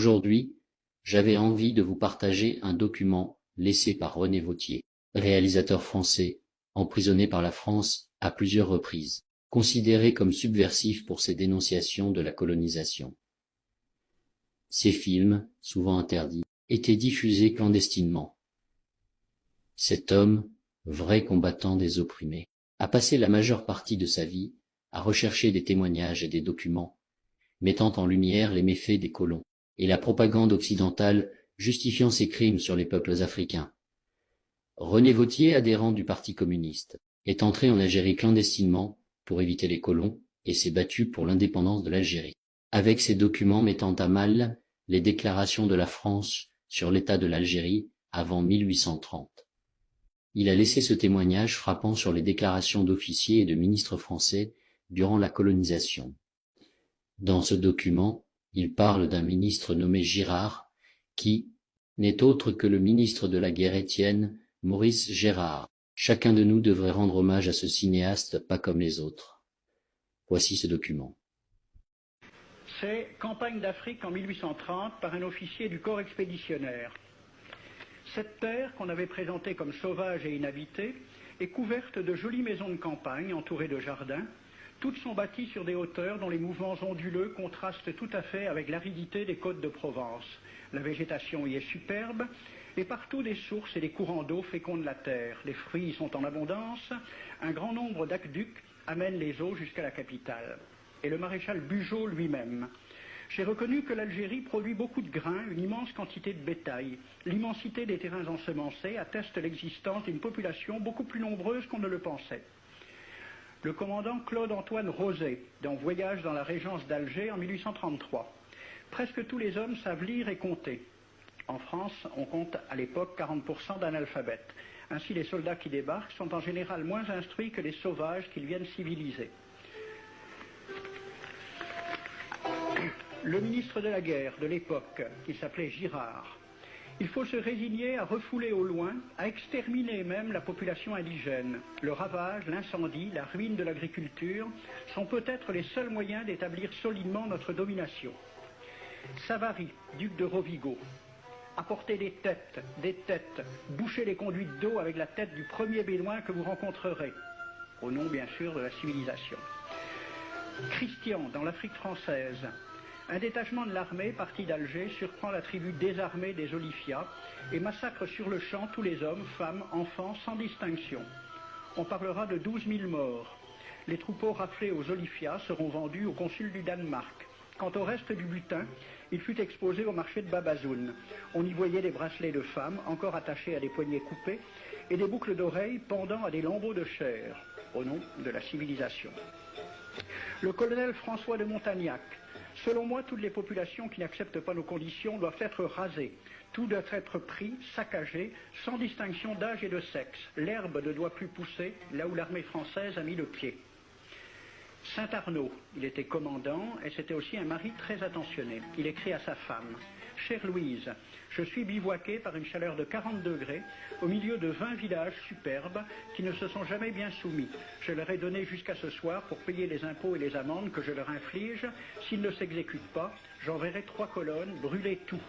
Aujourd'hui, j'avais envie de vous partager un document laissé par René Vauthier, réalisateur français, emprisonné par la France à plusieurs reprises, considéré comme subversif pour ses dénonciations de la colonisation. Ces films, souvent interdits, étaient diffusés clandestinement. Cet homme, vrai combattant des opprimés, a passé la majeure partie de sa vie à rechercher des témoignages et des documents mettant en lumière les méfaits des colons et la propagande occidentale justifiant ses crimes sur les peuples africains. René Vauthier, adhérent du Parti communiste, est entré en Algérie clandestinement pour éviter les colons et s'est battu pour l'indépendance de l'Algérie, avec ses documents mettant à mal les déclarations de la France sur l'état de l'Algérie avant 1830. Il a laissé ce témoignage frappant sur les déclarations d'officiers et de ministres français durant la colonisation. Dans ce document, il parle d'un ministre nommé Girard, qui n'est autre que le ministre de la guerre Étienne, Maurice Gérard. Chacun de nous devrait rendre hommage à ce cinéaste pas comme les autres. Voici ce document. C'est Campagne d'Afrique en 1830 par un officier du corps expéditionnaire. Cette terre, qu'on avait présentée comme sauvage et inhabitée, est couverte de jolies maisons de campagne entourées de jardins. Toutes sont bâties sur des hauteurs dont les mouvements onduleux contrastent tout à fait avec l'aridité des côtes de Provence. La végétation y est superbe, et partout des sources et des courants d'eau fécondent la terre. Les fruits y sont en abondance, un grand nombre d'aqueducs amènent les eaux jusqu'à la capitale. Et le maréchal Bugeaud lui-même. J'ai reconnu que l'Algérie produit beaucoup de grains, une immense quantité de bétail. L'immensité des terrains ensemencés atteste l'existence d'une population beaucoup plus nombreuse qu'on ne le pensait. Le commandant Claude-Antoine Roset, dans Voyage dans la Régence d'Alger en 1833. Presque tous les hommes savent lire et compter. En France, on compte à l'époque 40% d'analphabètes. Ainsi, les soldats qui débarquent sont en général moins instruits que les sauvages qu'ils viennent civiliser. Le ministre de la guerre de l'époque, qui s'appelait Girard, il faut se résigner à refouler au loin, à exterminer même la population indigène. Le ravage, l'incendie, la ruine de l'agriculture sont peut-être les seuls moyens d'établir solidement notre domination. Savary, duc de Rovigo, apportez des têtes, bouchez les conduites d'eau avec la tête du premier bédouin que vous rencontrerez, au nom bien sûr de la civilisation. Christian, dans l'Afrique française, un détachement de l'armée parti d'Alger surprend la tribu désarmée des Olifias et massacre sur le champ tous les hommes, femmes, enfants, sans distinction. On parlera de 12 000 morts. Les troupeaux raflés aux Olifias seront vendus au consul du Danemark. Quant au reste du butin, il fut exposé au marché de Babazoun. On y voyait des bracelets de femmes encore attachés à des poignets coupés et des boucles d'oreilles pendant à des lambeaux de chair, au nom de la civilisation. Le colonel François de Montagnac. Selon moi, toutes les populations qui n'acceptent pas nos conditions doivent être rasées. Tout doit être pris, saccagé, sans distinction d'âge et de sexe. L'herbe ne doit plus pousser là où l'armée française a mis le pied. Saint-Arnaud, il était commandant et c'était aussi un mari très attentionné. Il écrit à sa femme: « Chère Louise, je suis bivouaqué par une chaleur de 40 degrés au milieu de 20 villages superbes qui ne se sont jamais bien soumis. Je leur ai donné jusqu'à ce soir pour payer les impôts et les amendes que je leur inflige. S'ils ne s'exécutent pas, j'enverrai 3 colonnes brûler tout. »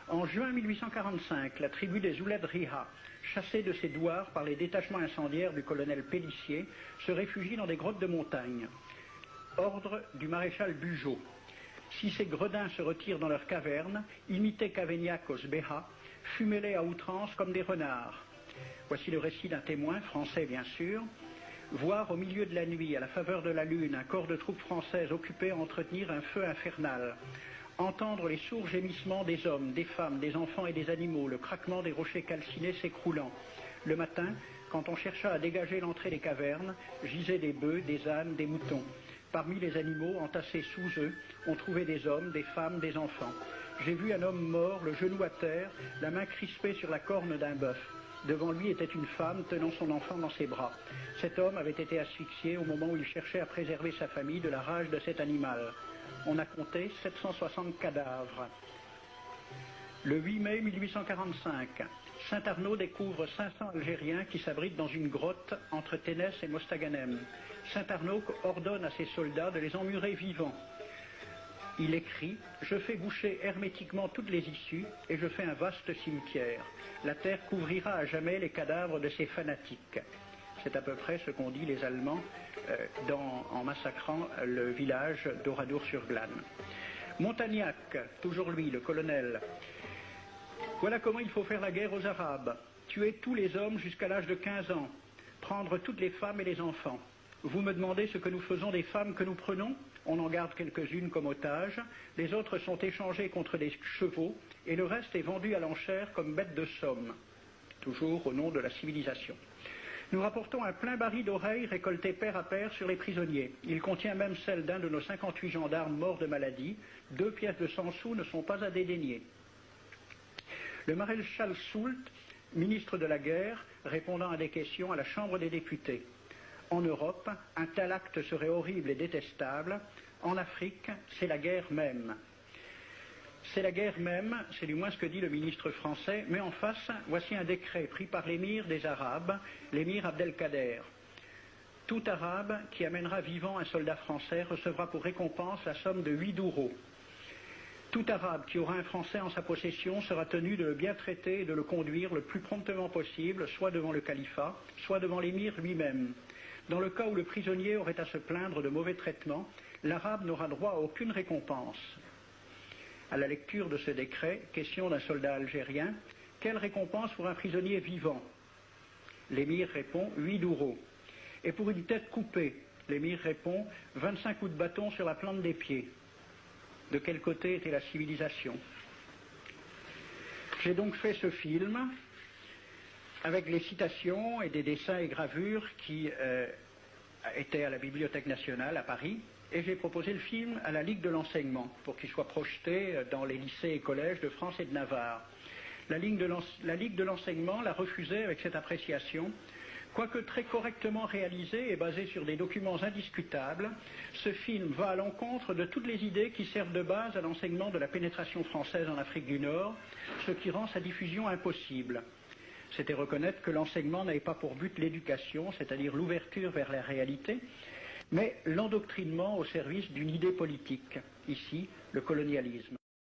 En juin 1845, la tribu des Ouled Riha, chassée de ses douars par les détachements incendiaires du colonel Pélissier, se réfugie dans des grottes de montagne. Ordre du maréchal Bugeaud. Si ces gredins se retirent dans leurs cavernes, imitez Cavaignac aux Béha, fumez-les à outrance comme des renards. Voici le récit d'un témoin, français bien sûr. Voir au milieu de la nuit, à la faveur de la lune, un corps de troupes françaises occupé à entretenir un feu infernal. Entendre les sourds gémissements des hommes, des femmes, des enfants et des animaux, le craquement des rochers calcinés s'écroulant. Le matin, quand on chercha à dégager l'entrée des cavernes, gisaient des bœufs, des ânes, des moutons. Parmi les animaux, entassés sous eux, on trouvait des hommes, des femmes, des enfants. J'ai vu un homme mort, le genou à terre, la main crispée sur la corne d'un bœuf. Devant lui était une femme tenant son enfant dans ses bras. Cet homme avait été asphyxié au moment où il cherchait à préserver sa famille de la rage de cet animal. On a compté 760 cadavres. Le 8 mai 1845, Saint-Arnaud découvre 500 Algériens qui s'abritent dans une grotte entre Ténès et Mostaganem. Saint-Arnaud ordonne à ses soldats de les emmurer vivants. Il écrit « Je fais boucher hermétiquement toutes les issues et je fais un vaste cimetière. La terre couvrira à jamais les cadavres de ces fanatiques. » C'est à peu près ce qu'ont dit les Allemands en massacrant le village d'Oradour-sur-Glane. Montagnac, toujours lui, le colonel. Voilà comment il faut faire la guerre aux Arabes. Tuer tous les hommes jusqu'à l'âge de 15 ans. Prendre toutes les femmes et les enfants. Vous me demandez ce que nous faisons des femmes que nous prenons? On en garde quelques-unes comme otages. Les autres sont échangées contre des chevaux et le reste est vendu à l'enchère comme bête de somme. Toujours au nom de la civilisation. Nous rapportons un plein baril d'oreilles récoltées paire à paire sur les prisonniers. Il contient même celle d'un de nos 58 gendarmes morts de maladie. 2 pièces de 100 sous ne sont pas à dédaigner. Le maréchal Soult, ministre de la guerre, répondant à des questions à la Chambre des députés. En Europe, un tel acte serait horrible et détestable. En Afrique, c'est la guerre même. C'est la guerre même, c'est du moins ce que dit le ministre français, mais en face, voici un décret pris par l'émir des Arabes, l'émir Abdelkader. Tout Arabe qui amènera vivant un soldat français recevra pour récompense la somme de 8 douros. Tout Arabe qui aura un Français en sa possession sera tenu de le bien traiter et de le conduire le plus promptement possible, soit devant le califat, soit devant l'émir lui-même. Dans le cas où le prisonnier aurait à se plaindre de mauvais traitements, l'Arabe n'aura droit à aucune récompense. À la lecture de ce décret, question d'un soldat algérien, quelle récompense pour un prisonnier vivant? L'émir répond 8 douros. Et pour une tête coupée, l'émir répond 25 coups de bâton sur la plante des pieds. De quel côté était la civilisation? J'ai donc fait ce film avec les citations et des dessins et gravures qui étaient à la Bibliothèque nationale à Paris. Et j'ai proposé le film à la Ligue de l'enseignement pour qu'il soit projeté dans les lycées et collèges de France et de Navarre. La Ligue de l'enseignement l'a refusé avec cette appréciation. Quoique très correctement réalisé et basé sur des documents indiscutables, ce film va à l'encontre de toutes les idées qui servent de base à l'enseignement de la pénétration française en Afrique du Nord, ce qui rend sa diffusion impossible. C'était reconnaître que l'enseignement n'avait pas pour but l'éducation, c'est-à-dire l'ouverture vers la réalité, mais l'endoctrinement au service d'une idée politique, ici le colonialisme.